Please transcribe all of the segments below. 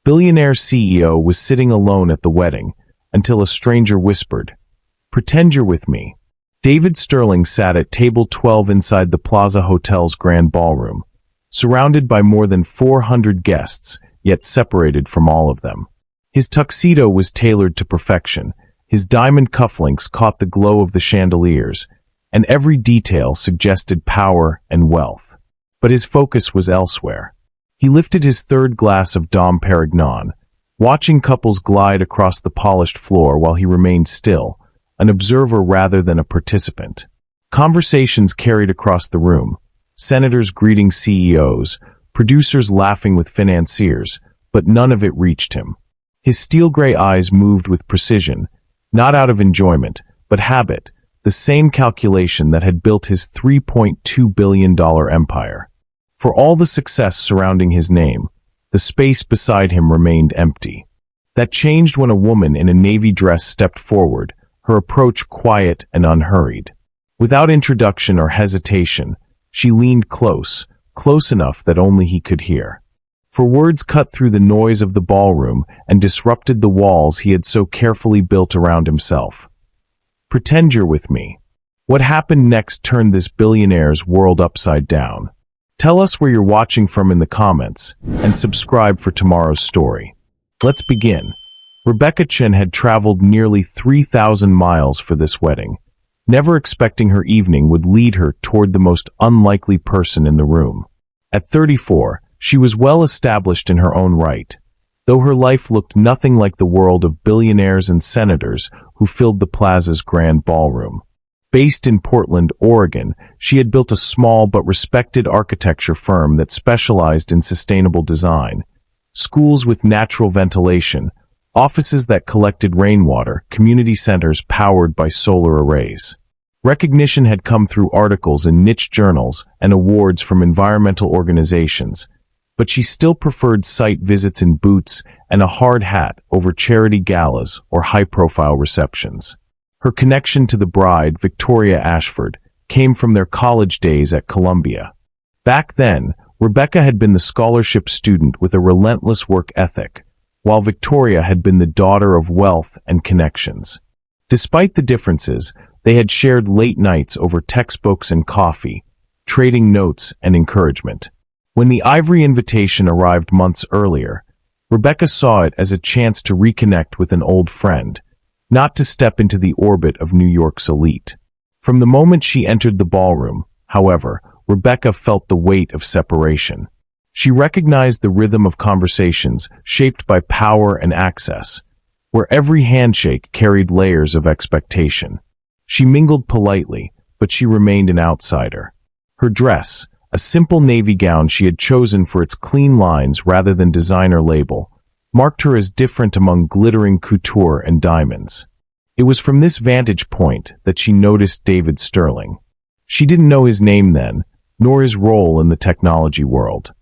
Billionaire CEO was sitting alone at the wedding until a stranger whispered, "Pretend you're with me." David Sterling sat at table 12 inside the Plaza Hotel's grand ballroom, surrounded by more than 400 guests, yet separated from all of them. His tuxedo was tailored to perfection, his diamond cufflinks caught the glow of the chandeliers, and every detail suggested power and wealth. But his focus was elsewhere. He lifted his third glass of Dom Perignon, watching couples glide across the polished floor while he remained still, an observer rather than a participant. Conversations carried across the room, senators greeting CEOs, producers laughing with financiers, but none of it reached him. His steel-gray eyes moved with precision, not out of enjoyment, but habit, the same calculation that had built his $3.2 billion empire. For all the success surrounding his name, the space beside him remained empty. That changed when a woman in a navy dress stepped forward, her approach quiet and unhurried. Without introduction or hesitation, she leaned close enough that only he could hear. For words cut through the noise of the ballroom and disrupted the walls he had so carefully built around himself. "Pretend you're with me." What happened next turned this billionaire's world upside down. Tell us where you're watching from in the comments, and subscribe for tomorrow's story. Let's begin. Rebecca Chen had traveled nearly 3,000 miles for this wedding, never expecting her evening would lead her toward the most unlikely person in the room. At 34, she was well established in her own right, though her life looked nothing like the world of billionaires and senators who filled the plaza's grand ballroom. Based in Portland, Oregon, she had built a small but respected architecture firm that specialized in sustainable design, schools with natural ventilation, offices that collected rainwater, community centers powered by solar arrays. Recognition had come through articles in niche journals and awards from environmental organizations, but she still preferred site visits in boots and a hard hat over charity galas or high-profile receptions. Her connection to the bride, Victoria Ashford, came from their college days at Columbia. Back then, Rebecca had been the scholarship student with a relentless work ethic, while Victoria had been the daughter of wealth and connections. Despite the differences, they had shared late nights over textbooks and coffee, trading notes and encouragement. When the Ivory invitation arrived months earlier, Rebecca saw it as a chance to reconnect with an old friend, not to step into the orbit of New York's elite. From the moment she entered the ballroom, however, Rebecca felt the weight of separation. She recognized the rhythm of conversations shaped by power and access, where every handshake carried layers of expectation. She mingled politely, but she remained an outsider. Her dress, a simple navy gown she had chosen for its clean lines rather than designer label, marked her as different among glittering couture and diamonds. It was from this vantage point that she noticed David Sterling. She didn't know his name then, nor his role in the technology world.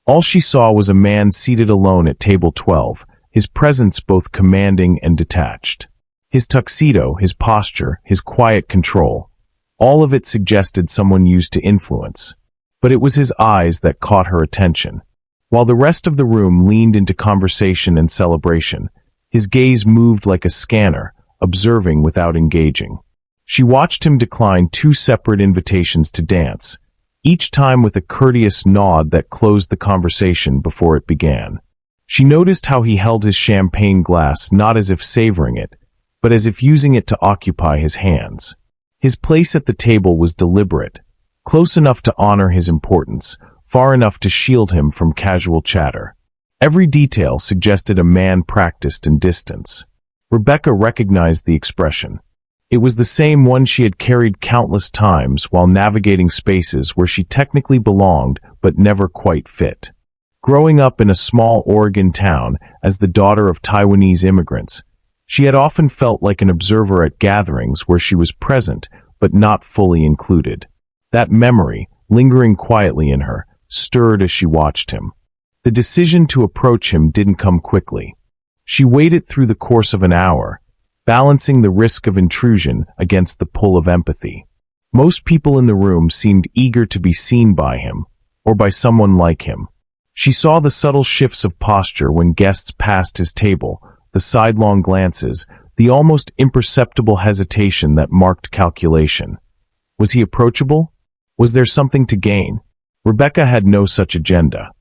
All she saw was a man seated alone at table 12, his presence both commanding and detached. His tuxedo, his posture, his quiet control, all of it suggested someone used to influence. But it was his eyes that caught her attention. While the rest of the room leaned into conversation and celebration, his gaze moved like a scanner, observing without engaging. She watched him decline 2 separate invitations to dance, each time with a courteous nod that closed the conversation before it began. She noticed how he held his champagne glass not as if savoring it, but as if using it to occupy his hands. His place at the table was deliberate, close enough to honor his importance, far enough to shield him from casual chatter. Every detail suggested a man practiced in distance. Rebecca recognized the expression. It was the same one she had carried countless times while navigating spaces where she technically belonged but never quite fit. Growing up in a small Oregon town as the daughter of Taiwanese immigrants, she had often felt like an observer at gatherings where she was present but not fully included. That memory, lingering quietly in her, stirred as she watched him. The decision to approach him didn't come quickly. She waited through the course of an hour, balancing the risk of intrusion against the pull of empathy. Most people in the room seemed eager to be seen by him, or by someone like him. She saw the subtle shifts of posture when guests passed his table, the sidelong glances, the almost imperceptible hesitation that marked calculation. Was he approachable? Was there something to gain? Rebecca had no such agenda.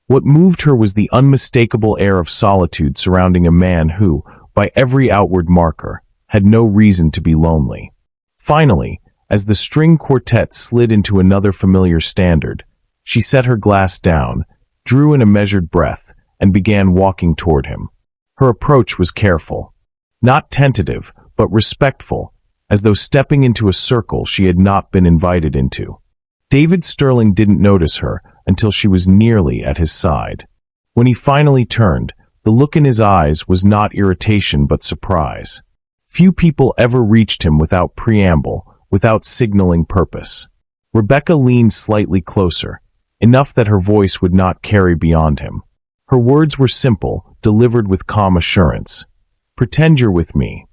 What moved her was the unmistakable air of solitude surrounding a man who, by every outward marker, had no reason to be lonely. Finally, as the string quartet slid into another familiar standard, she set her glass down, drew in a measured breath, and began walking toward him. Her approach was careful. Not tentative, but respectful, as though stepping into a circle she had not been invited into. David Sterling didn't notice her until she was nearly at his side. When he finally turned, the look in his eyes was not irritation but surprise. Few people ever reached him without preamble, without signaling purpose. Rebecca leaned slightly closer, enough that her voice would not carry beyond him. Her words were simple, delivered with calm assurance. "Pretend you're with me."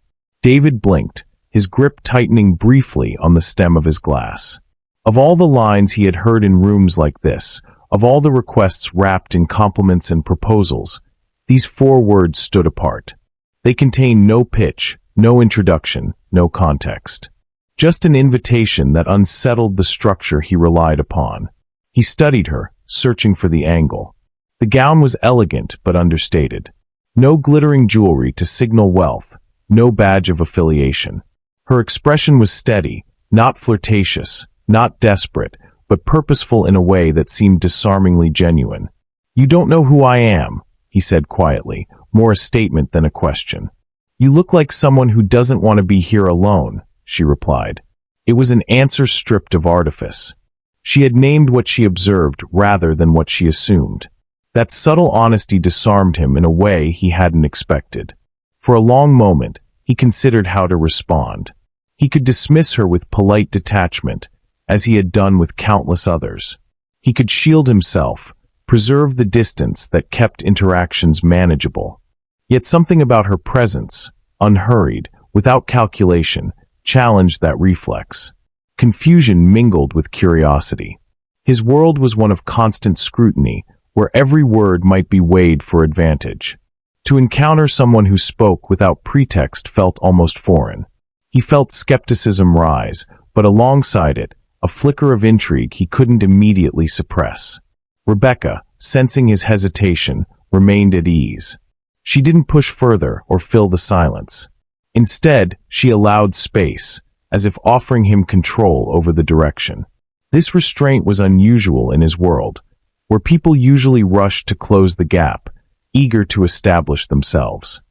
David blinked, his grip tightening briefly on the stem of his glass. Of all the lines he had heard in rooms like this, of all the requests wrapped in compliments and proposals, these 4 words stood apart. They contained no pitch, no introduction, no context. Just an invitation that unsettled the structure he relied upon. He studied her, searching for the angle. The gown was elegant but understated. No glittering jewelry to signal wealth, no badge of affiliation. Her expression was steady, not flirtatious, not desperate, but purposeful in a way that seemed disarmingly genuine. "You don't know who I am," he said quietly, more a statement than a question. "You look like someone who doesn't want to be here alone," she replied. It was an answer stripped of artifice. She had named what she observed rather than what she assumed. That subtle honesty disarmed him in a way he hadn't expected. For a long moment, he considered how to respond. He could dismiss her with polite detachment, as he had done with countless others. He could shield himself, preserve the distance that kept interactions manageable. Yet something about her presence, unhurried, without calculation, challenged that reflex. Confusion mingled with curiosity. His world was one of constant scrutiny, where every word might be weighed for advantage. To encounter someone who spoke without pretext felt almost foreign. He felt skepticism rise, but alongside it, a flicker of intrigue he couldn't immediately suppress. Rebecca, sensing his hesitation, remained at ease. She didn't push further or fill the silence. Instead, she allowed space, as if offering him control over the direction. This restraint was unusual in his world, where people usually rushed to close the gap, eager to establish themselves.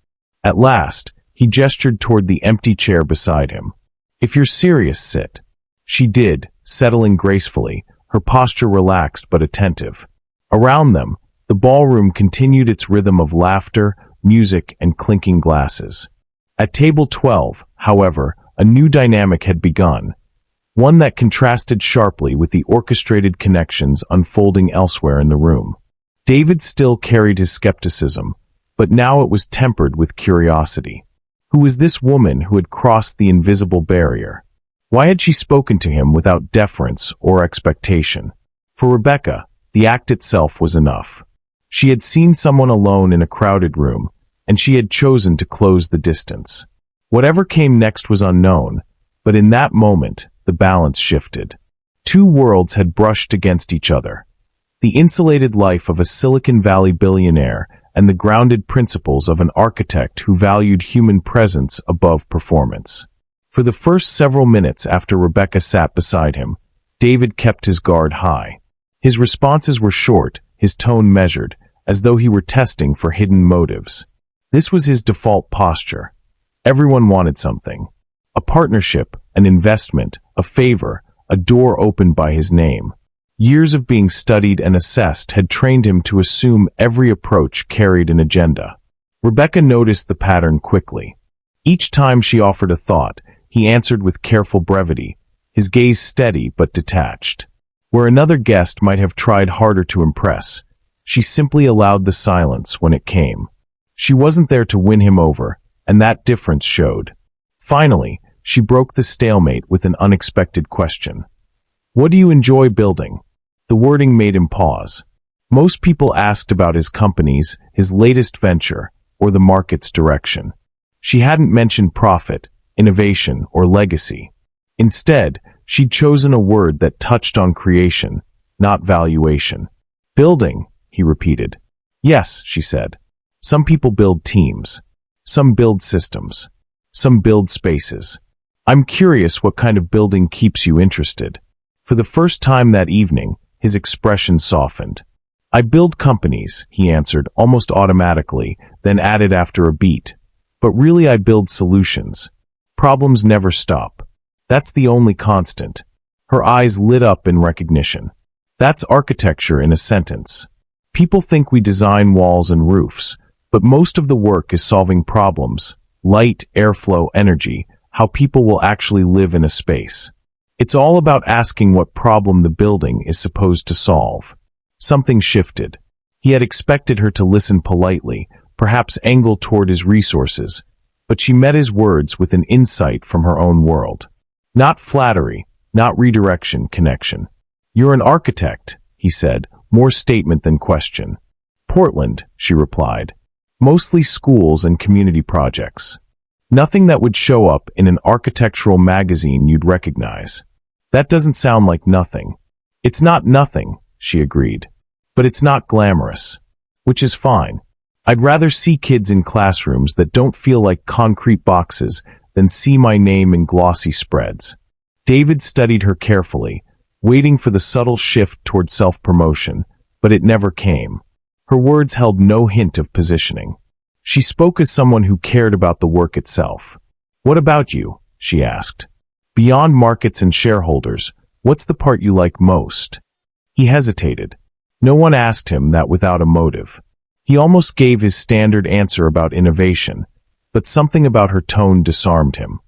At last, he gestured toward the empty chair beside him. "If you're serious, sit." She did, settling gracefully, her posture relaxed but attentive. Around them, the ballroom continued its rhythm of laughter, music, and clinking glasses. At table 12, however, a new dynamic had begun, one that contrasted sharply with the orchestrated connections unfolding elsewhere in the room. David still carried his skepticism, but now it was tempered with curiosity. Who was this woman who had crossed the invisible barrier? Why had she spoken to him without deference or expectation? For Rebecca, the act itself was enough. She had seen someone alone in a crowded room, and she had chosen to close the distance. Whatever came next was unknown, but in that moment, the balance shifted. 2 worlds had brushed against each other. The insulated life of a Silicon Valley billionaire and the grounded principles of an architect who valued human presence above performance. For the first several minutes after Rebecca sat beside him, David kept his guard high. His responses were short, his tone measured, as though he were testing for hidden motives. This was his default posture. Everyone wanted something. A partnership, an investment, a favor, a door opened by his name. Years of being studied and assessed had trained him to assume every approach carried an agenda. Rebecca noticed the pattern quickly. Each time she offered a thought, he answered with careful brevity, his gaze steady but detached. Where another guest might have tried harder to impress, she simply allowed the silence when it came. She wasn't there to win him over, and that difference showed. Finally, she broke the stalemate with an unexpected question. "What do you enjoy building?" The wording made him pause. Most people asked about his companies, his latest venture, or the market's direction. She hadn't mentioned profit, innovation, or legacy. Instead, she'd chosen a word that touched on creation, not valuation. Building, he repeated. Yes, she said. Some people build teams. Some build systems. Some build spaces. I'm curious what kind of building keeps you interested. For the first time that evening, his expression softened. I build companies, he answered almost automatically, then added after a beat. But really I build solutions. Problems never stop. That's the only constant. Her eyes lit up in recognition. That's architecture in a sentence. People think we design walls and roofs, but most of the work is solving problems, light, airflow, energy, how people will actually live in a space. It's all about asking what problem the building is supposed to solve. Something shifted. He had expected her to listen politely, perhaps angle toward his resources, but she met his words with an insight from her own world. Not flattery, not redirection, connection. You're an architect, he said, more statement than question. Portland, she replied. Mostly schools and community projects. Nothing that would show up in an architectural magazine you'd recognize. That doesn't sound like nothing. It's not nothing, she agreed. But it's not glamorous. Which is fine. I'd rather see kids in classrooms that don't feel like concrete boxes than see my name in glossy spreads. David studied her carefully, waiting for the subtle shift toward self-promotion, but it never came. Her words held no hint of positioning. She spoke as someone who cared about the work itself. What about you? She asked. Beyond markets and shareholders, what's the part you like most? He hesitated. No one asked him that without a motive. He almost gave his standard answer about innovation, but something about her tone disarmed him.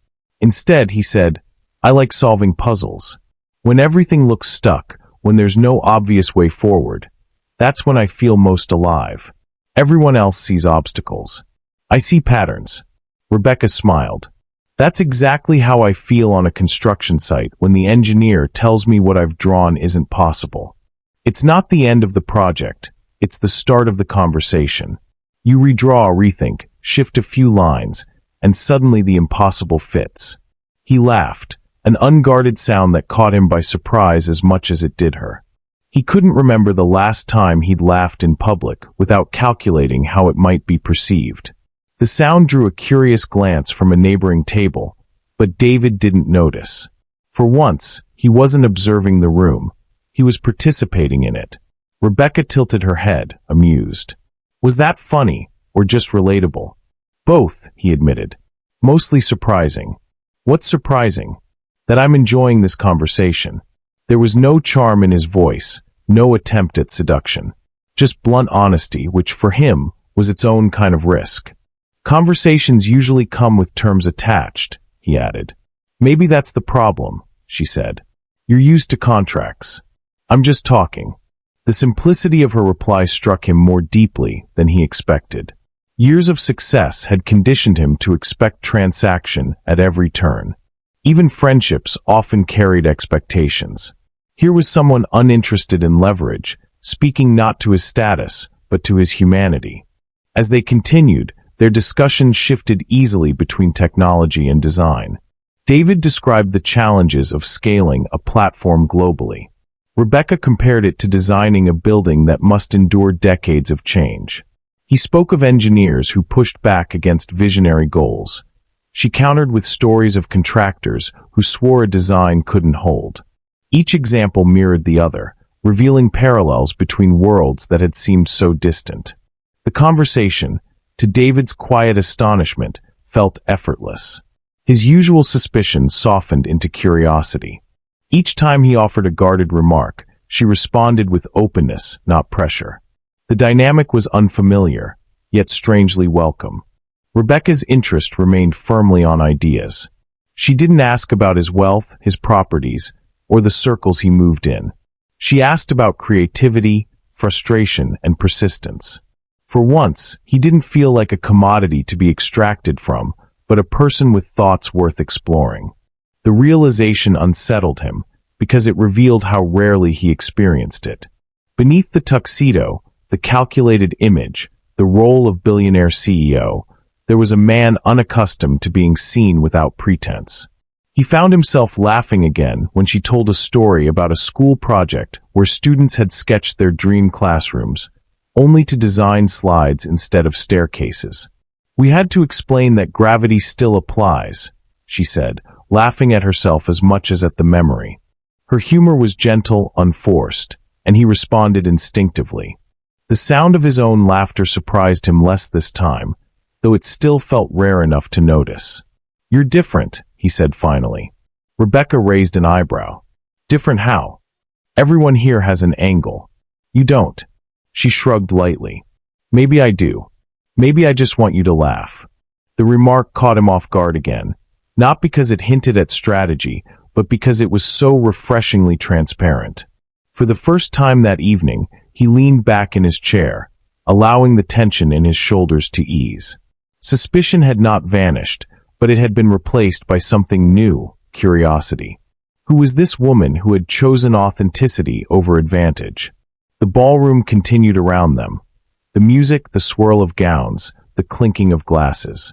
Instead, he said, I like solving puzzles. When everything looks stuck, when there's no obvious way forward, that's when I feel most alive. Everyone else sees obstacles. I see patterns. Rebecca smiled. That's exactly how I feel on a construction site when the engineer tells me what I've drawn isn't possible. It's not the end of the project, it's the start of the conversation. You redraw, rethink, shift a few lines, and suddenly the impossible fits. He laughed, an unguarded sound that caught him by surprise as much as it did her. He couldn't remember the last time he'd laughed in public without calculating how it might be perceived. The sound drew a curious glance from a neighboring table, but David didn't notice. For once, he wasn't observing the room. He was participating in it. Rebecca tilted her head, amused. Was that funny, or just relatable? Both, he admitted. Mostly surprising. What's surprising? That I'm enjoying this conversation. There was no charm in his voice, no attempt at seduction. Just blunt honesty, which for him was its own kind of risk. Conversations usually come with terms attached, he added. Maybe that's the problem, she said. You're used to contracts. I'm just talking. The simplicity of her reply struck him more deeply than he expected. Years of success had conditioned him to expect transaction at every turn. Even friendships often carried expectations. Here was someone uninterested in leverage, speaking not to his status, but to his humanity. As they continued, their discussions shifted easily between technology and design. David described the challenges of scaling a platform globally. Rebecca compared it to designing a building that must endure decades of change. He spoke of engineers who pushed back against visionary goals. She countered with stories of contractors who swore a design couldn't hold. Each example mirrored the other, revealing parallels between worlds that had seemed so distant. The conversation, to David's quiet astonishment, felt effortless. His usual suspicion softened into curiosity. Each time he offered a guarded remark, she responded with openness, not pressure. The dynamic was unfamiliar, yet strangely welcome. Rebecca's interest remained firmly on ideas. She didn't ask about his wealth, his properties, or the circles he moved in. She asked about creativity, frustration, and persistence. For once, he didn't feel like a commodity to be extracted from, but a person with thoughts worth exploring. The realization unsettled him, because it revealed how rarely he experienced it. Beneath the tuxedo, the calculated image, the role of billionaire CEO, there was a man unaccustomed to being seen without pretense. He found himself laughing again when she told a story about a school project where students had sketched their dream classrooms, only to design slides instead of staircases. "We had to explain that gravity still applies," she said, laughing at herself as much as at the memory. Her humor was gentle, unforced, and he responded instinctively. The sound of his own laughter surprised him less this time, though it still felt rare enough to notice. "You're different," he said finally. Rebecca raised an eyebrow. "Different how? Everyone here has an angle. You don't." She shrugged lightly. "Maybe I do. Maybe I just want you to laugh." The remark caught him off guard again, not because it hinted at strategy, but because it was so refreshingly transparent. For the first time that evening, he leaned back in his chair, allowing the tension in his shoulders to ease. Suspicion had not vanished, but it had been replaced by something new, curiosity. Who was this woman who had chosen authenticity over advantage? The ballroom continued around them. The music, the swirl of gowns, the clinking of glasses.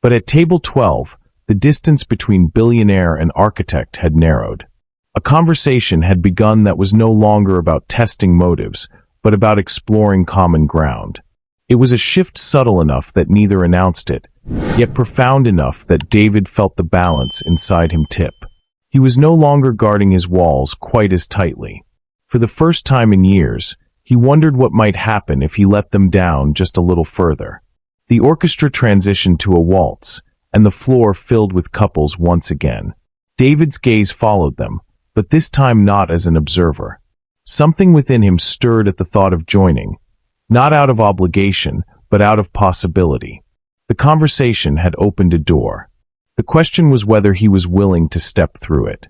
But at table 12, the distance between billionaire and architect had narrowed. A conversation had begun that was no longer about testing motives, but about exploring common ground. It was a shift subtle enough that neither announced it, yet profound enough that David felt the balance inside him tip. He was no longer guarding his walls quite as tightly. For the first time in years, he wondered what might happen if he let them down just a little further. The orchestra transitioned to a waltz, and the floor filled with couples once again. David's gaze followed them, but this time not as an observer. Something within him stirred at the thought of joining, not out of obligation, but out of possibility. The conversation had opened a door. The question was whether he was willing to step through it.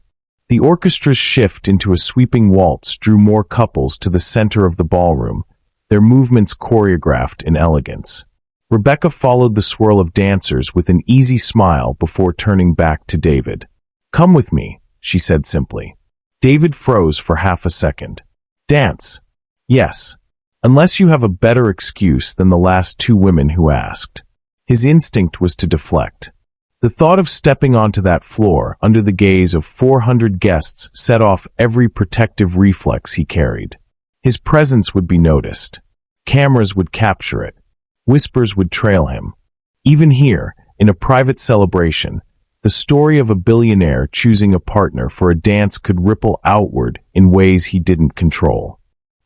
The orchestra's shift into a sweeping waltz drew more couples to the center of the ballroom, their movements choreographed in elegance. Rebecca followed the swirl of dancers with an easy smile before turning back to David. "Come with me," she said simply. David froze for half a second. "Dance?" "Yes. Unless you have a better excuse than the last two women who asked." His instinct was to deflect. The thought of stepping onto that floor under the gaze of 400 guests set off every protective reflex he carried. His presence would be noticed. Cameras would capture it. Whispers would trail him. Even here, in a private celebration, the story of a billionaire choosing a partner for a dance could ripple outward in ways he didn't control.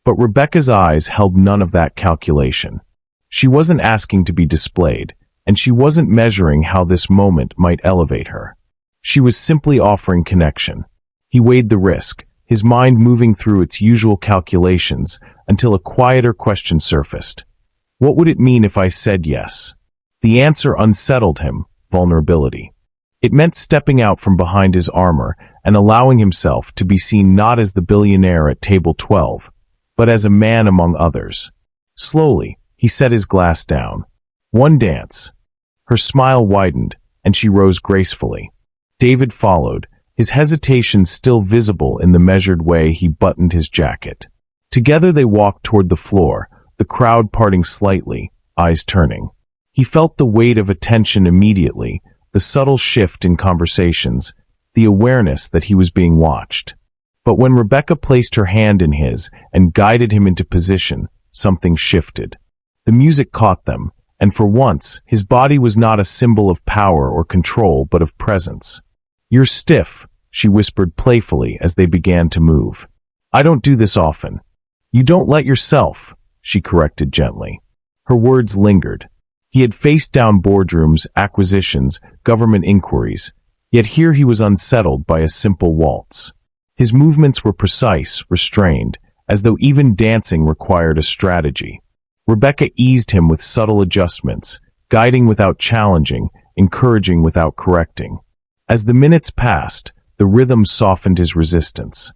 But Rebecca's eyes held none of that calculation. She wasn't asking to be displayed, and she wasn't measuring how this moment might elevate her. She was simply offering connection. He weighed the risk, his mind moving through its usual calculations until a quieter question surfaced. What would it mean if I said yes? The answer unsettled him: vulnerability. It meant stepping out from behind his armor and allowing himself to be seen not as the billionaire at table 12, but as a man among others. Slowly, he set his glass down. One dance. Her smile widened, and she rose gracefully. David followed, his hesitation still visible in the measured way he buttoned his jacket. Together they walked toward the floor, the crowd parting slightly, eyes turning. He felt the weight of attention immediately, the subtle shift in conversations, the awareness that he was being watched. But when Rebecca placed her hand in his and guided him into position, something shifted. The music caught them, and for once, his body was not a symbol of power or control, but of presence. "You're stiff," she whispered playfully as they began to move. "I don't do this often." "You don't let yourself," she corrected gently. Her words lingered. He had faced down boardrooms, acquisitions, government inquiries, yet here he was unsettled by a simple waltz. His movements were precise, restrained, as though even dancing required a strategy. Rebecca eased him with subtle adjustments, guiding without challenging, encouraging without correcting. As the minutes passed, the rhythm softened his resistance.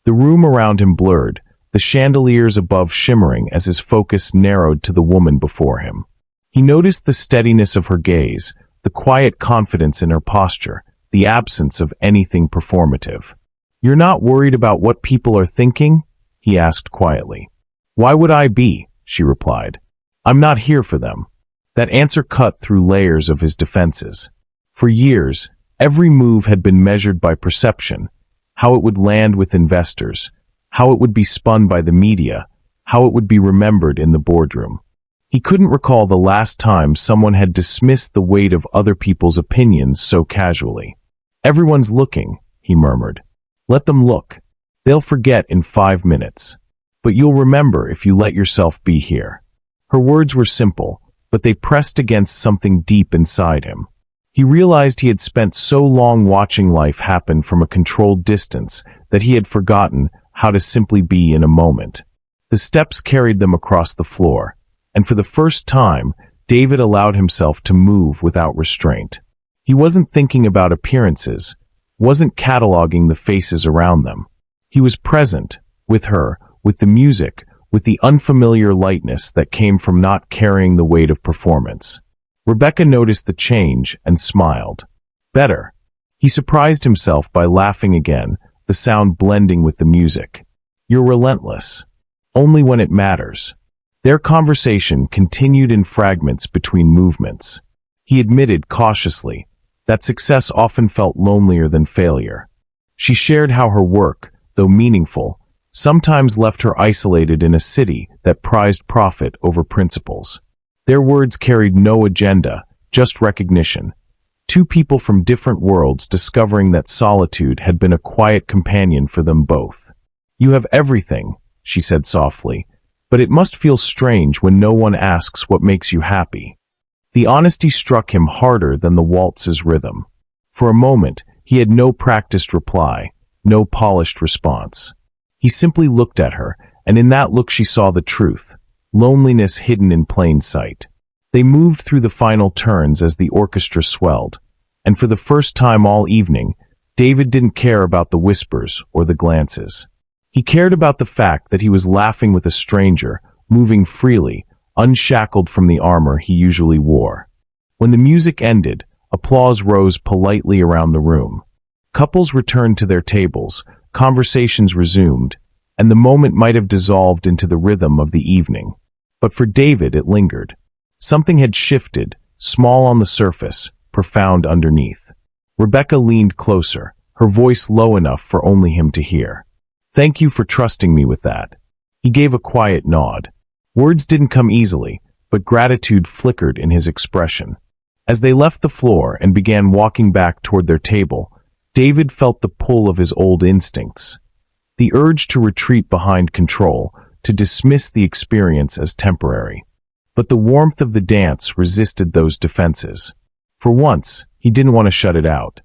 The room around him blurred, the chandeliers above shimmering as his focus narrowed to the woman before him. He noticed the steadiness of her gaze, the quiet confidence in her posture, the absence of anything performative. "You're not worried about what people are thinking?" he asked quietly. "Why would I be?" she replied. "I'm not here for them." That answer cut through layers of his defenses. For years, every move had been measured by perception, how it would land with investors, how it would be spun by the media, how it would be remembered in the boardroom. He couldn't recall the last time someone had dismissed the weight of other people's opinions so casually. "Everyone's looking," he murmured. "Let them look. They'll forget in 5 minutes. But you'll remember if you let yourself be here." Her words were simple, but they pressed against something deep inside him. He realized he had spent so long watching life happen from a controlled distance that he had forgotten how to simply be in a moment. The steps carried them across the floor, and for the first time, David allowed himself to move without restraint. He wasn't thinking about appearances, wasn't cataloging the faces around them. He was present, with her, with the music, with the unfamiliar lightness that came from not carrying the weight of performance. Rebecca noticed the change and smiled. Better. He surprised himself by laughing again, the sound blending with the music. "You're relentless. Only when it matters." Their conversation continued in fragments between movements. He admitted cautiously that success often felt lonelier than failure. She shared how her work, though meaningful, sometimes left her isolated in a city that prized profit over principles. Their words carried no agenda, just recognition. Two people from different worlds discovering that solitude had been a quiet companion for them both. "You have everything," she said softly, "but it must feel strange when no one asks what makes you happy." The honesty struck him harder than the waltz's rhythm. For a moment, he had no practiced reply, no polished response. He simply looked at her, and in that look she saw the truth, loneliness hidden in plain sight. They moved through the final turns as the orchestra swelled, and for the first time all evening, David didn't care about the whispers or the glances. He cared about the fact that he was laughing with a stranger, moving freely, unshackled from the armor he usually wore. When the music ended, applause rose politely around the room. Couples returned to their tables, conversations resumed, and the moment might have dissolved into the rhythm of the evening. But for David it lingered. Something had shifted, small on the surface, profound underneath. Rebecca leaned closer, her voice low enough for only him to hear. "Thank you for trusting me with that." He gave a quiet nod. Words didn't come easily, but gratitude flickered in his expression. As they left the floor and began walking back toward their table, David felt the pull of his old instincts. The urge to retreat behind control, to dismiss the experience as temporary. But the warmth of the dance resisted those defenses. For once, he didn't want to shut it out.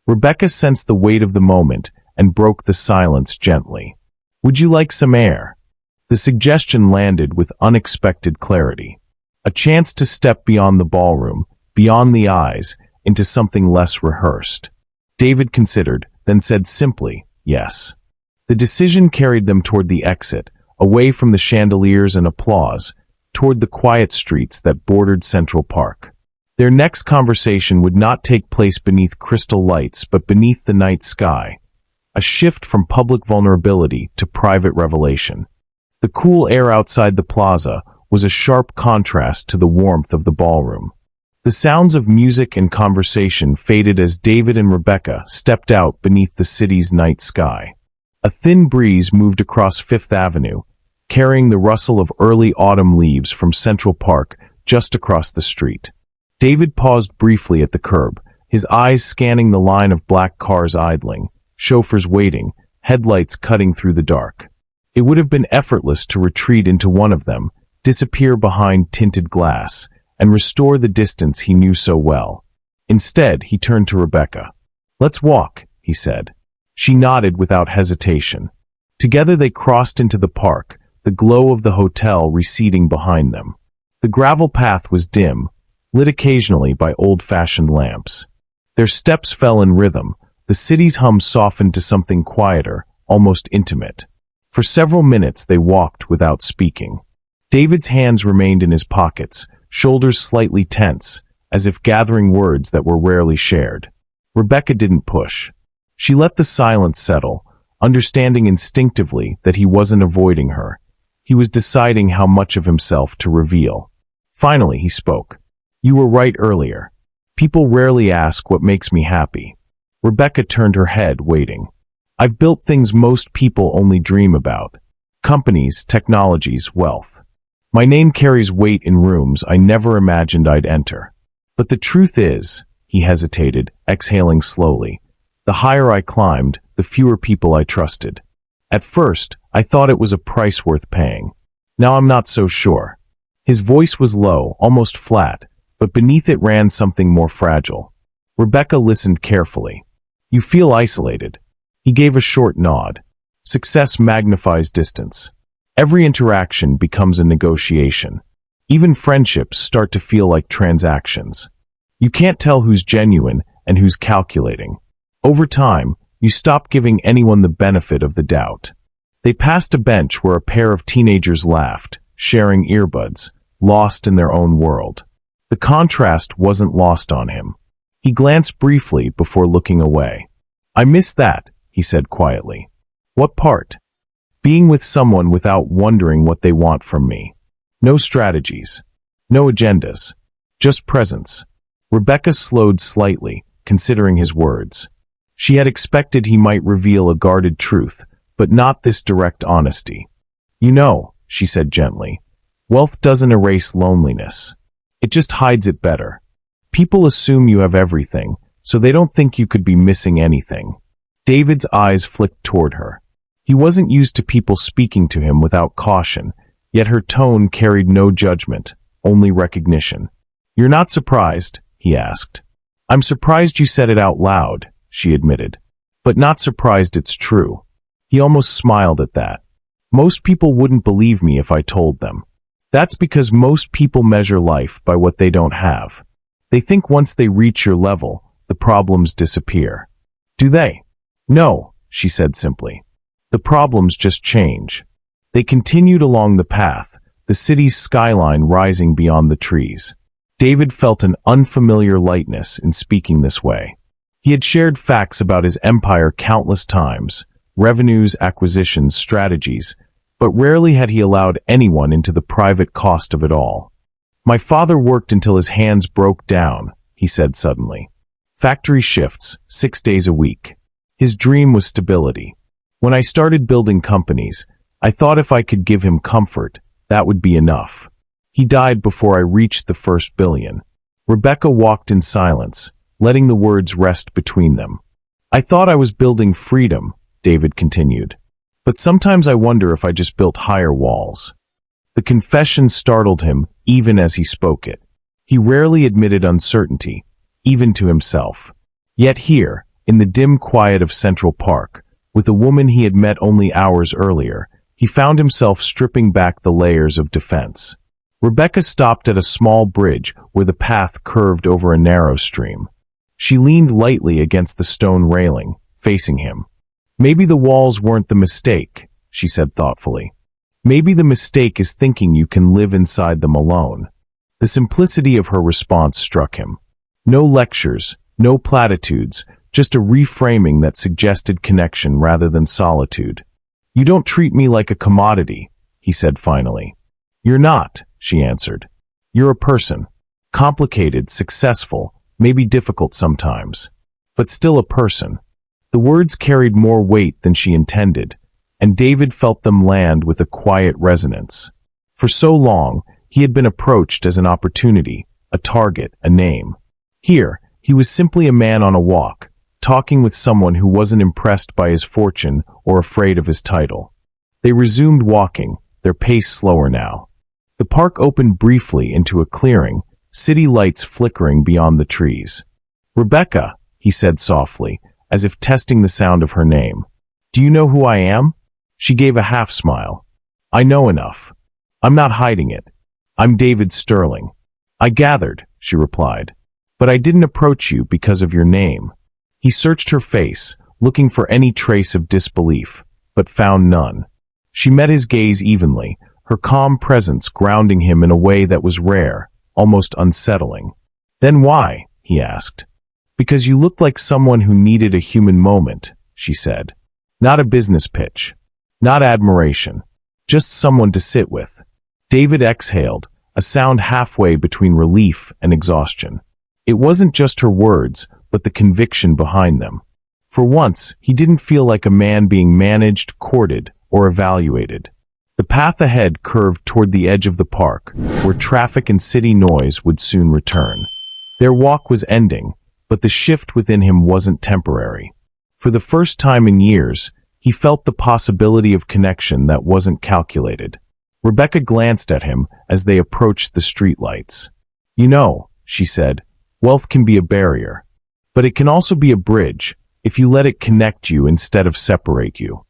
Rebecca sensed the weight of the moment and broke the silence gently. "Would you like some air?" The suggestion landed with unexpected clarity. A chance to step beyond the ballroom, beyond the eyes, into something less rehearsed. David considered, then said simply, "Yes." The decision carried them toward the exit, away from the chandeliers and applause, toward the quiet streets that bordered Central Park. Their next conversation would not take place beneath crystal lights but beneath the night sky, a shift from public vulnerability to private revelation. The cool air outside the plaza was a sharp contrast to the warmth of the ballroom. The sounds of music and conversation faded as David and Rebecca stepped out beneath the city's night sky. A thin breeze moved across Fifth Avenue, carrying the rustle of early autumn leaves from Central Park just across the street. David paused briefly at the curb, his eyes scanning the line of black cars idling, chauffeurs waiting, headlights cutting through the dark. It would have been effortless to retreat into one of them, disappear behind tinted glass, and restore the distance he knew so well. Instead, he turned to Rebecca. "Let's walk," he said. She nodded without hesitation. Together they crossed into the park, the glow of the hotel receding behind them. The gravel path was dim, lit occasionally by old-fashioned lamps. Their steps fell in rhythm, the city's hum softened to something quieter, almost intimate. For several minutes they walked without speaking. David's hands remained in his pockets, shoulders slightly tense, as if gathering words that were rarely shared. Rebecca didn't push. She let the silence settle, understanding instinctively that he wasn't avoiding her. He was deciding how much of himself to reveal. Finally, he spoke. "You were right earlier. People rarely ask what makes me happy." Rebecca turned her head, waiting. "I've built things most people only dream about. Companies, technologies, wealth. My name carries weight in rooms I never imagined I'd enter. But the truth is," he hesitated, exhaling slowly, "the higher I climbed, the fewer people I trusted. At first, I thought it was a price worth paying. Now I'm not so sure." His voice was low, almost flat, but beneath it ran something more fragile. Rebecca listened carefully. "You feel isolated." He gave a short nod. "Success magnifies distance. Every interaction becomes a negotiation. Even friendships start to feel like transactions. You can't tell who's genuine and who's calculating. Over time, you stop giving anyone the benefit of the doubt." They passed a bench where a pair of teenagers laughed, sharing earbuds, lost in their own world. The contrast wasn't lost on him. He glanced briefly before looking away. "I miss that," he said quietly. "What part?" "Being with someone without wondering what they want from me. No strategies. No agendas. Just presence." Rebecca slowed slightly, considering his words. She had expected he might reveal a guarded truth, but not this direct honesty. "You know," she said gently, "wealth doesn't erase loneliness. It just hides it better. People assume you have everything, so they don't think you could be missing anything." David's eyes flicked toward her. He wasn't used to people speaking to him without caution, yet her tone carried no judgment, only recognition. "You're not surprised?" he asked. "I'm surprised you said it out loud," she admitted, "but not surprised it's true." He almost smiled at that. "Most people wouldn't believe me if I told them. That's because most people measure life by what they don't have. They think once they reach your level, the problems disappear." "Do they?" "No," she said simply. "The problems just change." They continued along the path, the city's skyline rising beyond the trees. David felt an unfamiliar lightness in speaking this way. He had shared facts about his empire countless times, revenues, acquisitions, strategies, but rarely had he allowed anyone into the private cost of it all. "My father worked until his hands broke down," he said suddenly. "Factory shifts, 6 days a week. His dream was stability. When I started building companies, I thought if I could give him comfort, that would be enough. He died before I reached the first billion." Rebecca walked in silence, letting the words rest between them. "I thought I was building freedom," David continued. "But sometimes I wonder if I just built higher walls." The confession startled him even as he spoke it. He rarely admitted uncertainty, even to himself. Yet here, in the dim quiet of Central Park, with a woman he had met only hours earlier, he found himself stripping back the layers of defense. Rebecca stopped at a small bridge where the path curved over a narrow stream. She leaned lightly against the stone railing, facing him. "Maybe the walls weren't the mistake," she said thoughtfully. "Maybe the mistake is thinking you can live inside them alone." The simplicity of her response struck him. No lectures, no platitudes, just a reframing that suggested connection rather than solitude. "You don't treat me like a commodity," he said finally. "You're not," she answered. "You're a person. Complicated, successful, maybe difficult sometimes, but still a person." The words carried more weight than she intended, and David felt them land with a quiet resonance. For so long, he had been approached as an opportunity, a target, a name. Here, he was simply a man on a walk, talking with someone who wasn't impressed by his fortune or afraid of his title. They resumed walking, their pace slower now. The park opened briefly into a clearing, city lights flickering beyond the trees. "Rebecca," he said softly, as if testing the sound of her name. "Do you know who I am?" She gave a half smile. "I know enough. I'm not hiding it. I'm David Sterling." "I gathered," she replied. "But I didn't approach you because of your name." He searched her face, looking for any trace of disbelief, but found none. She met his gaze evenly, her calm presence grounding him in a way that was rare, almost unsettling. "Then why?" he asked. "Because you looked like someone who needed a human moment," she said. "Not a business pitch. Not admiration. just someone to sit with. David exhaled, a sound halfway between relief and exhaustion. It wasn't just her words, but the conviction behind them. For once, he didn't feel like a man being managed, courted, or evaluated. The path ahead curved toward the edge of the park, where traffic and city noise would soon return. Their walk was ending, but the shift within him wasn't temporary. For the first time in years, he felt the possibility of connection that wasn't calculated. Rebecca glanced at him as they approached the streetlights. "You know," she said, "wealth can be a barrier. But it can also be a bridge, if you let it connect you instead of separate you."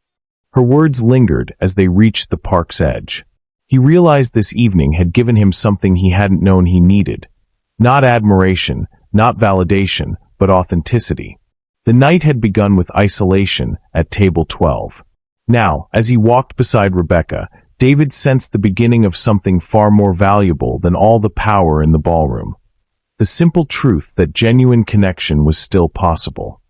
Her words lingered as they reached the park's edge. He realized this evening had given him something he hadn't known he needed. Not admiration, not validation, but authenticity. The night had begun with isolation at table 12. Now, as he walked beside Rebecca, David sensed the beginning of something far more valuable than all the power in the ballroom. The simple truth that genuine connection was still possible.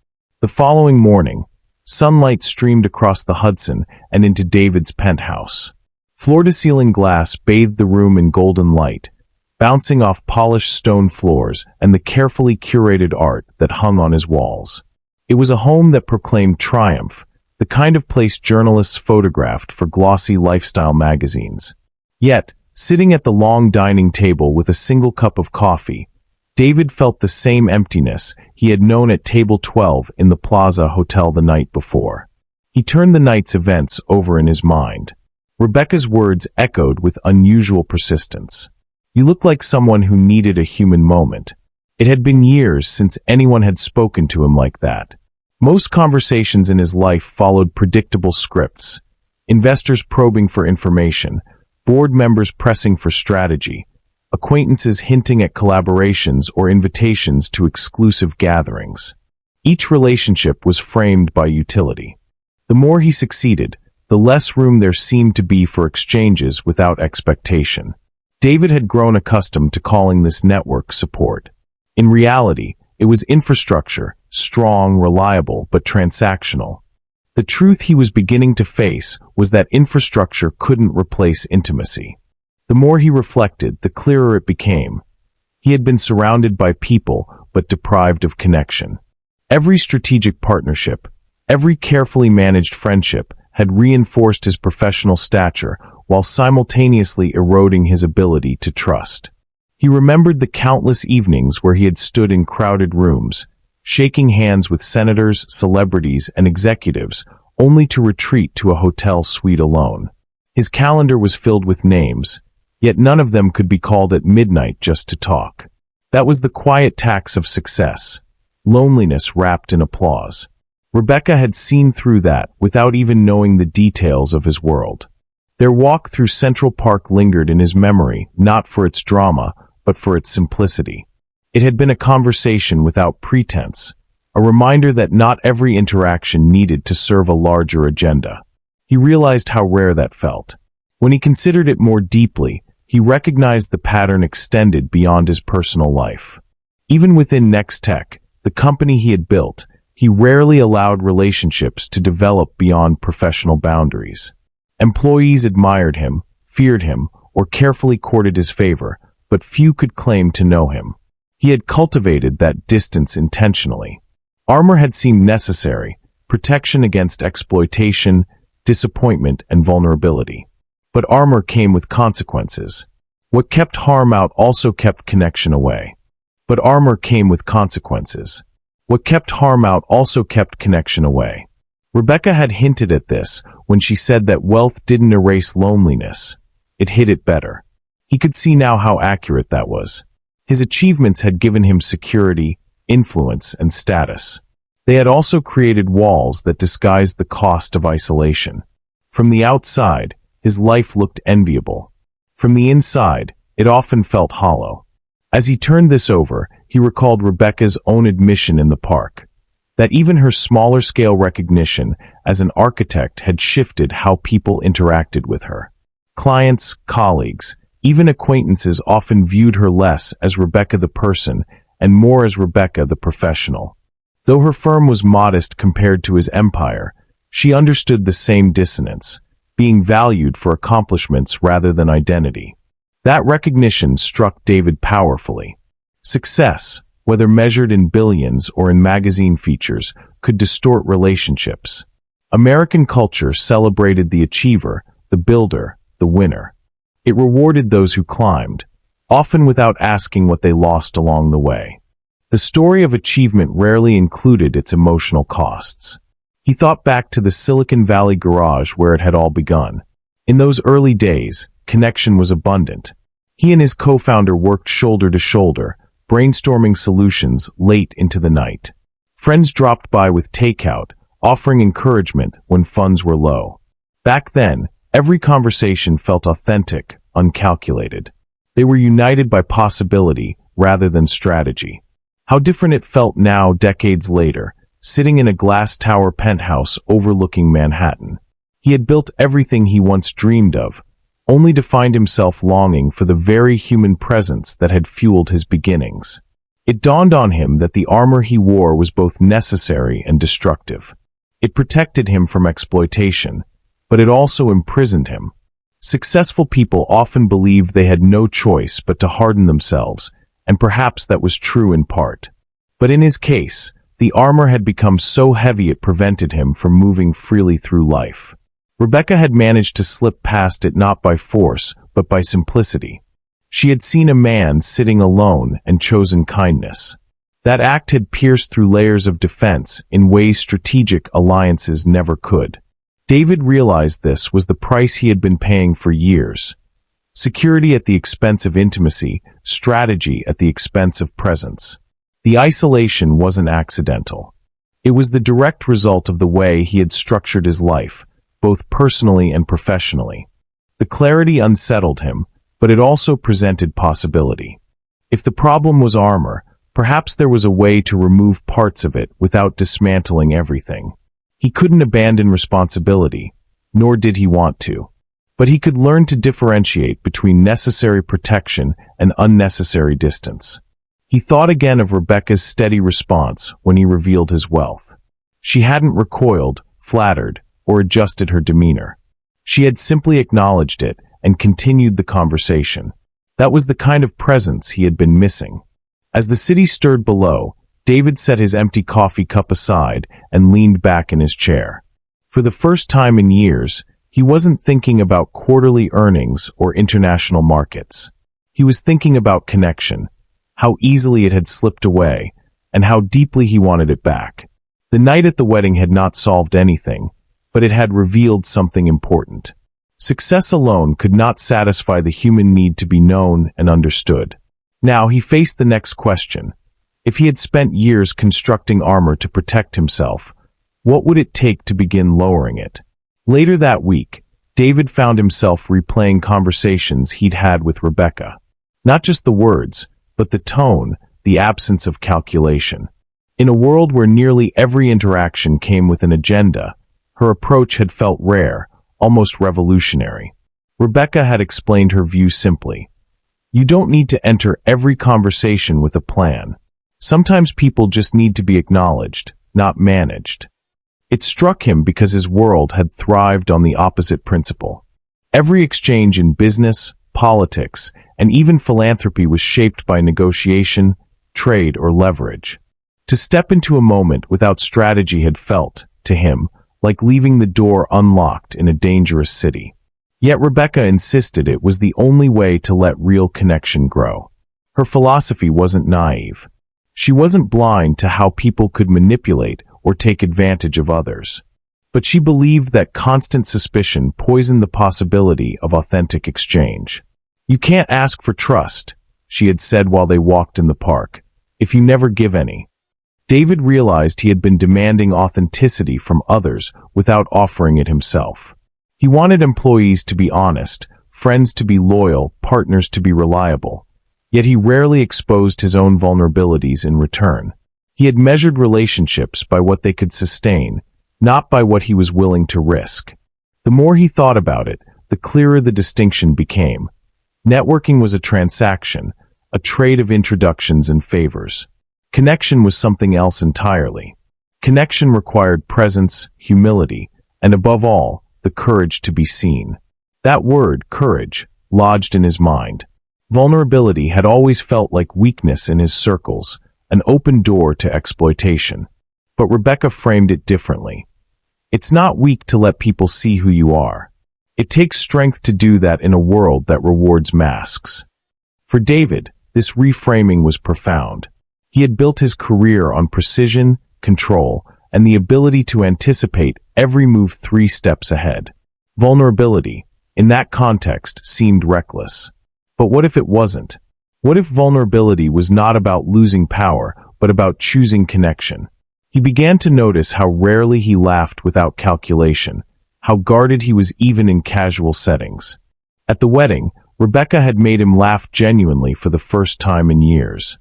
The following morning, sunlight streamed across the Hudson and into David's penthouse. Floor-to-ceiling glass bathed the room in golden light, bouncing off polished stone floors and the carefully curated art that hung on his walls. It was a home that proclaimed triumph, the kind of place journalists photographed for glossy lifestyle magazines. Yet, sitting at the long dining table with a single cup of coffee, David felt the same emptiness he had known at table 12 in the Plaza Hotel the night before. He turned the night's events over in his mind. Rebecca's words echoed with unusual persistence. "You look like someone who needed a human moment." It had been years since anyone had spoken to him like that. Most conversations in his life followed predictable scripts. Investors probing for information, board members pressing for strategy, acquaintances hinting at collaborations or invitations to exclusive gatherings. Each relationship was framed by utility. The more he succeeded, the less room there seemed to be for exchanges without expectation. David had grown accustomed to calling this network support. In reality, it was infrastructure, strong, reliable, but transactional. The truth he was beginning to face was that infrastructure couldn't replace intimacy. The more he reflected, the clearer it became. He had been surrounded by people, but deprived of connection. Every strategic partnership, every carefully managed friendship had reinforced his professional stature while simultaneously eroding his ability to trust. He remembered the countless evenings where he had stood in crowded rooms, shaking hands with senators, celebrities, and executives, only to retreat to a hotel suite alone. His calendar was filled with names, yet none of them could be called at midnight just to talk. That was the quiet tax of success, loneliness wrapped in applause. Rebecca had seen through that without even knowing the details of his world. Their walk through Central Park lingered in his memory, not for its drama, but for its simplicity. It had been a conversation without pretense, a reminder that not every interaction needed to serve a larger agenda. He realized how rare that felt. When he considered it more deeply, he recognized the pattern extended beyond his personal life. Even within Nextech, the company he had built, he rarely allowed relationships to develop beyond professional boundaries. Employees admired him, feared him, or carefully courted his favor, but few could claim to know him. He had cultivated that distance intentionally. Armor had seemed necessary, protection against exploitation, disappointment, and vulnerability. But armor came with consequences. What kept harm out also kept connection away. But armor came with consequences. What kept harm out also kept connection away. Rebecca had hinted at this when she said that wealth didn't erase loneliness. It hid it better. He could see now how accurate that was. His achievements had given him security, influence, and status. They had also created walls that disguised the cost of isolation. From the outside, his life looked enviable. From the inside, it often felt hollow. As he turned this over, he recalled Rebecca's own admission in the park, that even her smaller-scale recognition as an architect had shifted how people interacted with her. Clients, colleagues, even acquaintances often viewed her less as Rebecca the person and more as Rebecca the professional. Though her firm was modest compared to his empire, she understood the same dissonance. being valued for accomplishments rather than identity. That recognition struck David powerfully. Success, whether measured in billions or in magazine features, could distort relationships. American culture celebrated the achiever, the builder, the winner. It rewarded those who climbed, often without asking what they lost along the way. The story of achievement rarely included its emotional costs. He thought back to the Silicon Valley garage where it had all begun. In those early days, connection was abundant. He and his co-founder worked shoulder to shoulder, brainstorming solutions late into the night. Friends dropped by with takeout, offering encouragement when funds were low. Back then, every conversation felt authentic, uncalculated. They were united by possibility rather than strategy. How different it felt now, decades later, sitting in a glass tower penthouse overlooking Manhattan. He had built everything he once dreamed of, only to find himself longing for the very human presence that had fueled his beginnings. It dawned on him that the armor he wore was both necessary and destructive. It protected him from exploitation, but it also imprisoned him. Successful people often believed they had no choice but to harden themselves, and perhaps that was true in part. But in his case, the armor had become so heavy it prevented him from moving freely through life. Rebecca had managed to slip past it not by force, but by simplicity. She had seen a man sitting alone and chosen kindness. That act had pierced through layers of defense in ways strategic alliances never could. David realized this was the price he had been paying for years. Security at the expense of intimacy, strategy at the expense of presence. The isolation wasn't accidental. It was the direct result of the way he had structured his life, both personally and professionally. The clarity unsettled him, but it also presented possibility. If the problem was armor, perhaps there was a way to remove parts of it without dismantling everything. He couldn't abandon responsibility, nor did he want to. But he could learn to differentiate between necessary protection and unnecessary distance. He thought again of Rebecca's steady response when he revealed his wealth. She hadn't recoiled, flattered, or adjusted her demeanor. She had simply acknowledged it and continued the conversation. That was the kind of presence he had been missing. As the city stirred below, David set his empty coffee cup aside and leaned back in his chair. For the first time in years, he wasn't thinking about quarterly earnings or international markets. He was thinking about connection, how easily it had slipped away, and how deeply he wanted it back. The night at the wedding had not solved anything, but it had revealed something important. Success alone could not satisfy the human need to be known and understood. Now he faced the next question. If he had spent years constructing armor to protect himself, what would it take to begin lowering it? Later that week, David found himself replaying conversations he'd had with Rebecca. Not just the words, but the tone, the absence of calculation. In a world where nearly every interaction came with an agenda, her approach had felt rare, almost revolutionary. Rebecca had explained her view simply. You don't need to enter every conversation with a plan. Sometimes people just need to be acknowledged, not managed. It struck him because his world had thrived on the opposite principle. Every exchange in business, politics, and even philanthropy was shaped by negotiation, trade, or leverage. To step into a moment without strategy had felt, to him, like leaving the door unlocked in a dangerous city. Yet Rebecca insisted it was the only way to let real connection grow. Her philosophy wasn't naive. She wasn't blind to how people could manipulate or take advantage of others. But she believed that constant suspicion poisoned the possibility of authentic exchange. You can't ask for trust, she had said while they walked in the park, if you never give any. David realized he had been demanding authenticity from others without offering it himself. He wanted employees to be honest, friends to be loyal, partners to be reliable. Yet he rarely exposed his own vulnerabilities in return. He had measured relationships by what they could sustain, not by what he was willing to risk. The more he thought about it, the clearer the distinction became. Networking was a transaction, a trade of introductions and favors. Connection was something else entirely. Connection required presence, humility, and above all, the courage to be seen. That word, courage, lodged in his mind. Vulnerability had always felt like weakness in his circles, an open door to exploitation. But Rebecca framed it differently. It's not weak to let people see who you are. It takes strength to do that in a world that rewards masks. For David, this reframing was profound. He had built his career on precision, control, and the ability to anticipate every move 3 steps ahead. Vulnerability, in that context, seemed reckless. But what if it wasn't? What if vulnerability was not about losing power, but about choosing connection? He began to notice how rarely he laughed without calculation, how guarded he was even in casual settings. At the wedding, Rebecca had made him laugh genuinely for the first time in years.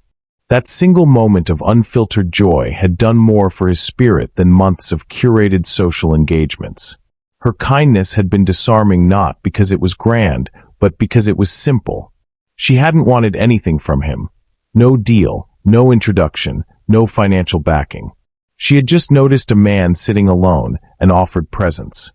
That single moment of unfiltered joy had done more for his spirit than months of curated social engagements. Her kindness had been disarming not because it was grand, but because it was simple. She hadn't wanted anything from him. No deal, no introduction, no financial backing. She had just noticed a man sitting alone and offered presence.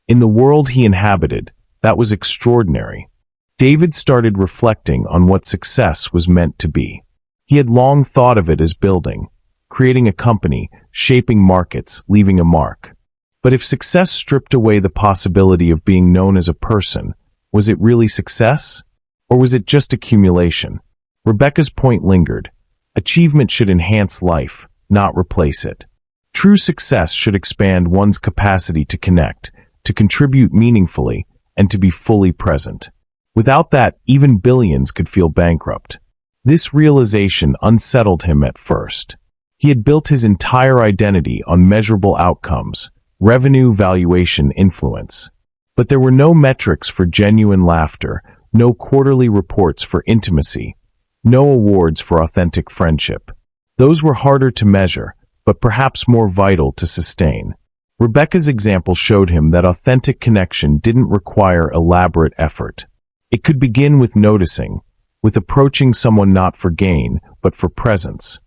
In the world he inhabited, that was extraordinary. David started reflecting on what success was meant to be. He had long thought of it as building, creating a company, shaping markets, leaving a mark. But if success stripped away the possibility of being known as a person, was it really success? Or was it just accumulation? Rebecca's point lingered. Achievement should enhance life, not replace it. True success should expand one's capacity to connect, to contribute meaningfully, and to be fully present. Without that, even billions could feel bankrupt. This realization unsettled him at first. He had built his entire identity on measurable outcomes, revenue, valuation, influence. But there were no metrics for genuine laughter, no quarterly reports for intimacy, no awards for authentic friendship. Those were harder to measure, but perhaps more vital to sustain. Rebecca's example showed him that authentic connection didn't require elaborate effort. It could begin with noticing, with approaching someone not for gain, but for presence.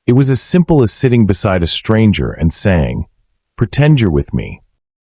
It was as simple as sitting beside a stranger and saying, "Pretend you're with me."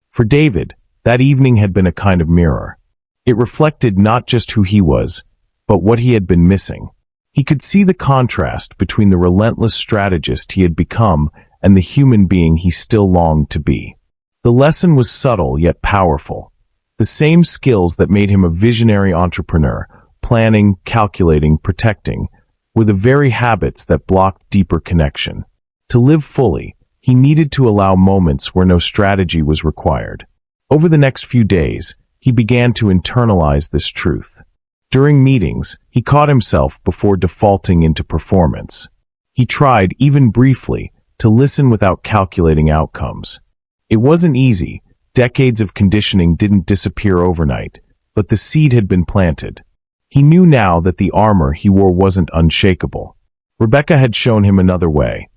For David, that evening had been a kind of mirror. It reflected not just who he was, but what he had been missing. He could see the contrast between the relentless strategist he had become and the human being he still longed to be. The lesson was subtle yet powerful. The same skills that made him a visionary entrepreneur, planning, calculating, protecting, were the very habits that blocked deeper connection. To live fully, he needed to allow moments where no strategy was required. Over the next few days, he began to internalize this truth. During meetings, he caught himself before defaulting into performance. He tried, even briefly, to listen without calculating outcomes. It wasn't easy. Decades of conditioning didn't disappear overnight, but the seed had been planted. He knew now that the armor he wore wasn't unshakable. Rebecca had shown him another way.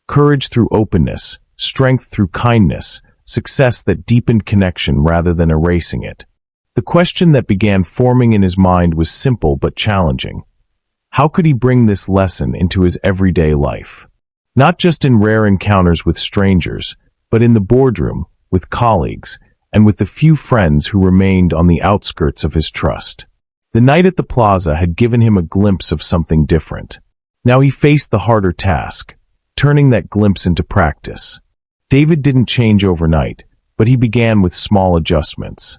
Courage through openness, strength through kindness, success that deepened connection rather than erasing it. The question that began forming in his mind was simple but challenging. How could he bring this lesson into his everyday life? Not just in rare encounters with strangers, but in the boardroom, with colleagues, and with the few friends who remained on the outskirts of his trust. The night at the plaza had given him a glimpse of something different. Now he faced the harder task, turning that glimpse into practice. David didn't change overnight, but he began with small adjustments.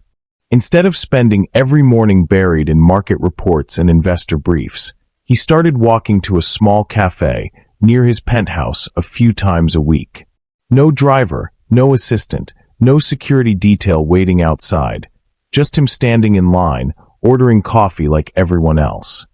Instead of spending every morning buried in market reports and investor briefs, he started walking to a small cafe near his penthouse a few times a week. No driver, no assistant, no security detail waiting outside, just him standing in line, ordering coffee like everyone else.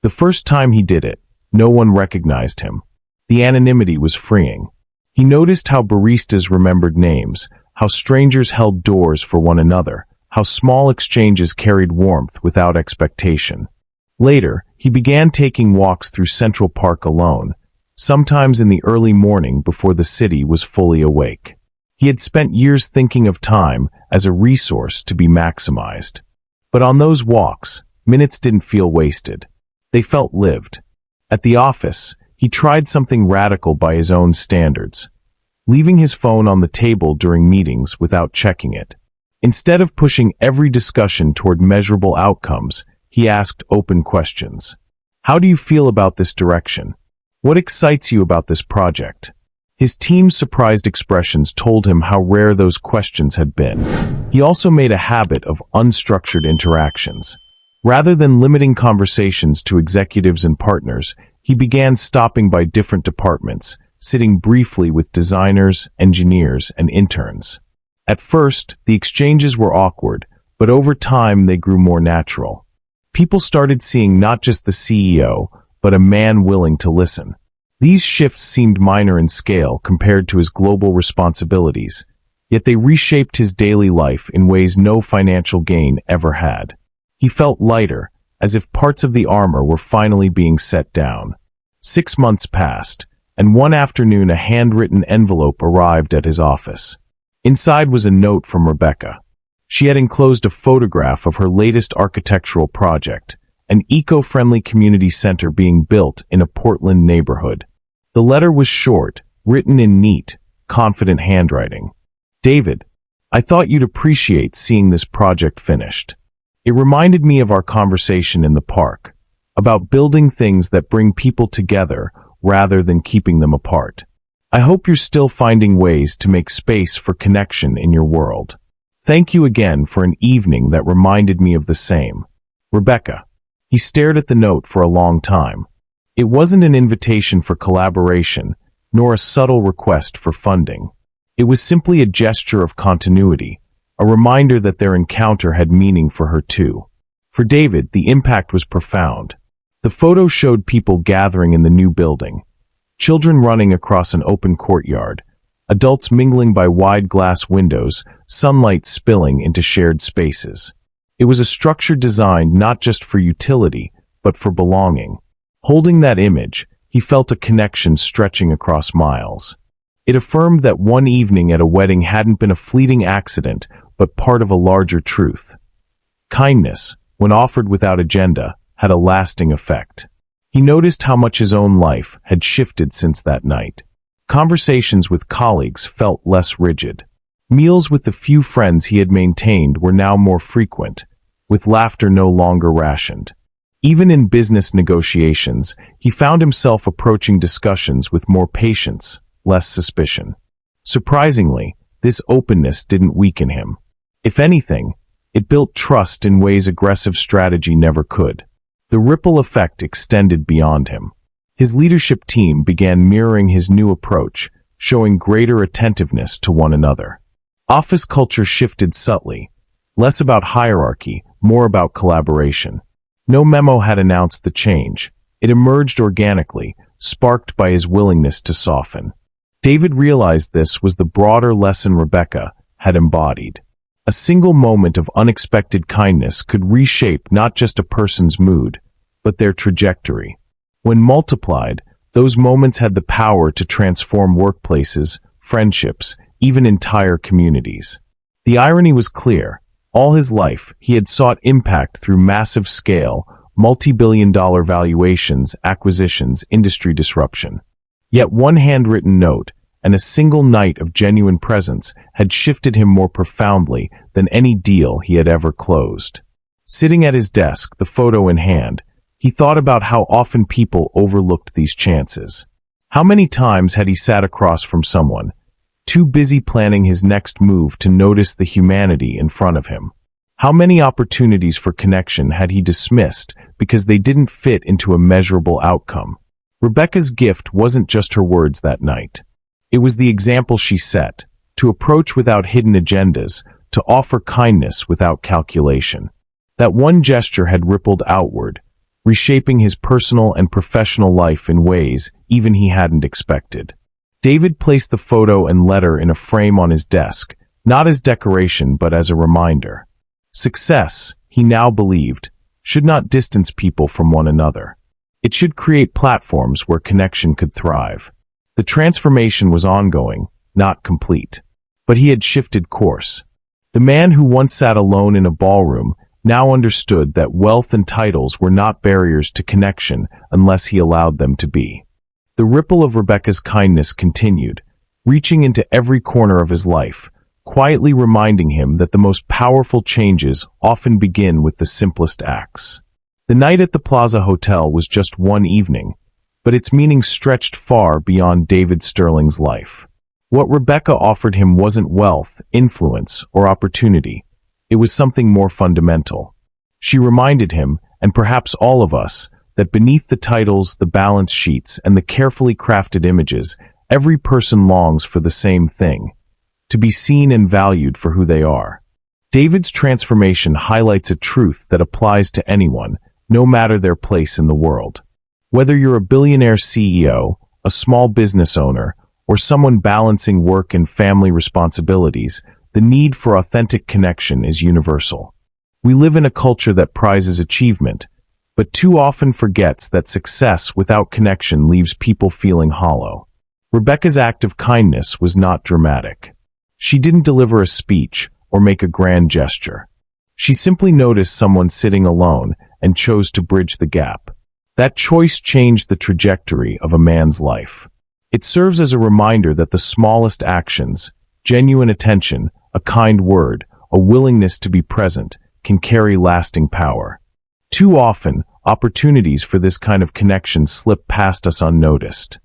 The first time he did it, no one recognized him. The anonymity was freeing. He noticed how baristas remembered names, how strangers held doors for one another, how small exchanges carried warmth without expectation. Later, he began taking walks through Central Park alone, sometimes in the early morning before the city was fully awake. He had spent years thinking of time as a resource to be maximized. But on those walks, minutes didn't feel wasted. They felt lived. At the office, he tried something radical by his own standards, leaving his phone on the table during meetings without checking it. Instead of pushing every discussion toward measurable outcomes, he asked open questions. How do you feel about this direction? What excites you about this project? His team's surprised expressions told him how rare those questions had been. He also made a habit of unstructured interactions. Rather than limiting conversations to executives and partners, he began stopping by different departments, sitting briefly with designers, engineers, and interns. At first, the exchanges were awkward, but over time they grew more natural. People started seeing not just the CEO, but a man willing to listen. These shifts seemed minor in scale compared to his global responsibilities, yet they reshaped his daily life in ways no financial gain ever had. He felt lighter, as if parts of the armor were finally being set down. 6 months passed, and one afternoon a handwritten envelope arrived at his office. Inside was a note from Rebecca. She had enclosed a photograph of her latest architectural project, an eco-friendly community center being built in a Portland neighborhood. The letter was short, written in neat, confident handwriting. David, I thought you'd appreciate seeing this project finished. It reminded me of our conversation in the park, about building things that bring people together rather than keeping them apart. I hope you're still finding ways to make space for connection in your world. Thank you again for an evening that reminded me of the same. Rebecca. He stared at the note for a long time. It wasn't an invitation for collaboration, nor a subtle request for funding. It was simply a gesture of continuity, a reminder that their encounter had meaning for her too. For David, the impact was profound. The photo showed people gathering in the new building, children running across an open courtyard, adults mingling by wide glass windows, sunlight spilling into shared spaces. It was a structure designed not just for utility, but for belonging. Holding that image, he felt a connection stretching across miles. It affirmed that one evening at a wedding hadn't been a fleeting accident, but part of a larger truth. Kindness, when offered without agenda, had a lasting effect. He noticed how much his own life had shifted since that night. Conversations with colleagues felt less rigid. Meals with the few friends he had maintained were now more frequent, with laughter no longer rationed. Even in business negotiations, he found himself approaching discussions with more patience, less suspicion. Surprisingly, this openness didn't weaken him. If anything, it built trust in ways aggressive strategy never could. The ripple effect extended beyond him. His leadership team began mirroring his new approach, showing greater attentiveness to one another. Office culture shifted subtly, less about hierarchy, more about collaboration. No memo had announced the change. It emerged organically, sparked by his willingness to soften. David realized this was the broader lesson Rebecca had embodied. A single moment of unexpected kindness could reshape not just a person's mood, but their trajectory. When multiplied, those moments had the power to transform workplaces, friendships, even entire communities. The irony was clear. All his life, he had sought impact through massive scale, multi-billion-dollar valuations, acquisitions, industry disruption. Yet one handwritten note, and a single night of genuine presence had shifted him more profoundly than any deal he had ever closed. Sitting at his desk, the photo in hand, he thought about how often people overlooked these chances. How many times had he sat across from someone, too busy planning his next move to notice the humanity in front of him? How many opportunities for connection had he dismissed because they didn't fit into a measurable outcome? Rebecca's gift wasn't just her words that night. It was the example she set, to approach without hidden agendas, to offer kindness without calculation. That one gesture had rippled outward, reshaping his personal and professional life in ways even he hadn't expected. David placed the photo and letter in a frame on his desk, not as decoration but as a reminder. Success, he now believed, should not distance people from one another. It should create platforms where connection could thrive. The transformation was ongoing, not complete. But he had shifted course. The man who once sat alone in a ballroom now understood that wealth and titles were not barriers to connection unless he allowed them to be. The ripple of Rebecca's kindness continued, reaching into every corner of his life, quietly reminding him that the most powerful changes often begin with the simplest acts. The night at the Plaza Hotel was just one evening, but its meaning stretched far beyond David Sterling's life. What Rebecca offered him wasn't wealth, influence, or opportunity. It was something more fundamental. She reminded him, and perhaps all of us, that beneath the titles, the balance sheets, and the carefully crafted images, every person longs for the same thing: to be seen and valued for who they are. David's transformation highlights a truth that applies to anyone, no matter their place in the world. Whether you're a billionaire CEO, a small business owner, or someone balancing work and family responsibilities, the need for authentic connection is universal. We live in a culture that prizes achievement, but too often forgets that success without connection leaves people feeling hollow. Rebecca's act of kindness was not dramatic. She didn't deliver a speech or make a grand gesture. She simply noticed someone sitting alone and chose to bridge the gap. That choice changed the trajectory of a man's life. It serves as a reminder that the smallest actions, genuine attention, a kind word, a willingness to be present, can carry lasting power. Too often, opportunities for this kind of connection slip past us unnoticed.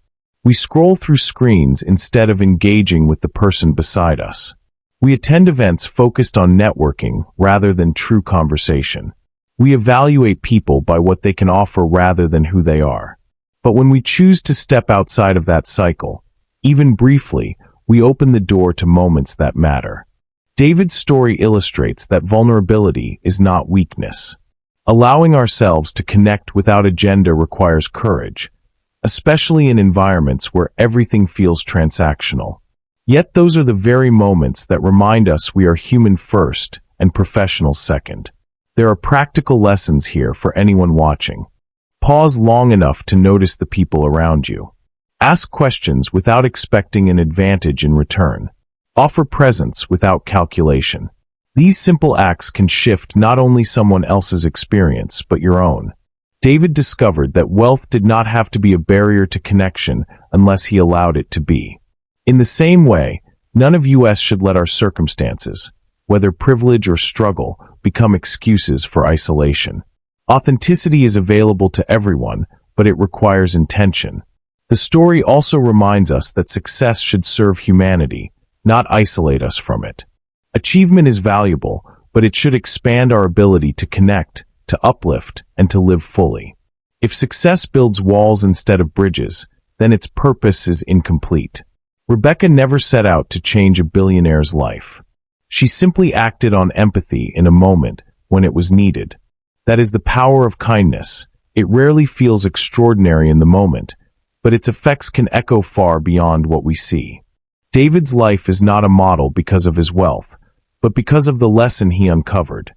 We scroll through screens instead of engaging with the person beside us. We attend events focused on networking rather than true conversation. We evaluate people by what they can offer rather than who they are. But when we choose to step outside of that cycle, even briefly, we open the door to moments that matter. David's story illustrates that vulnerability is not weakness. Allowing ourselves to connect without agenda requires courage, especially in environments where everything feels transactional. Yet those are the very moments that remind us we are human first and professional second. There are practical lessons here for anyone watching. Pause long enough to notice the people around you. Ask questions without expecting an advantage in return. Offer presence without calculation. These simple acts can shift not only someone else's experience, but your own. David discovered that wealth did not have to be a barrier to connection unless he allowed it to be. In the same way, none of us should let our circumstances, whether privilege or struggle, become excuses for isolation. Authenticity is available to everyone, but it requires intention. The story also reminds us that success should serve humanity, not isolate us from it. Achievement is valuable, but it should expand our ability to connect, to uplift, and to live fully. If success builds walls instead of bridges, then its purpose is incomplete. Rebecca never set out to change a billionaire's life. She simply acted on empathy in a moment when it was needed. That is the power of kindness. It rarely feels extraordinary in the moment, but its effects can echo far beyond what we see. David's life is not a model because of his wealth, but because of the lesson he uncovered.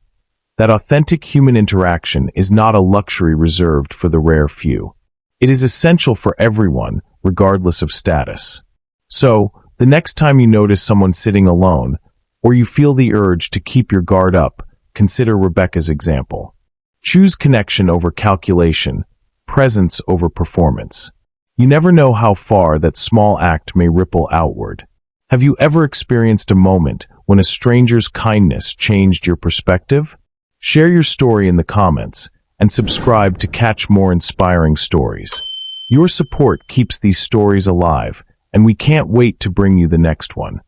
That authentic human interaction is not a luxury reserved for the rare few. It is essential for everyone, regardless of status. So, the next time you notice someone sitting alone, or you feel the urge to keep your guard up, consider Rebecca's example. Choose connection over calculation, presence over performance. You never know how far that small act may ripple outward. Have you ever experienced a moment when a stranger's kindness changed your perspective? Share your story in the comments and subscribe to catch more inspiring stories. Your support keeps these stories alive, and we can't wait to bring you the next one.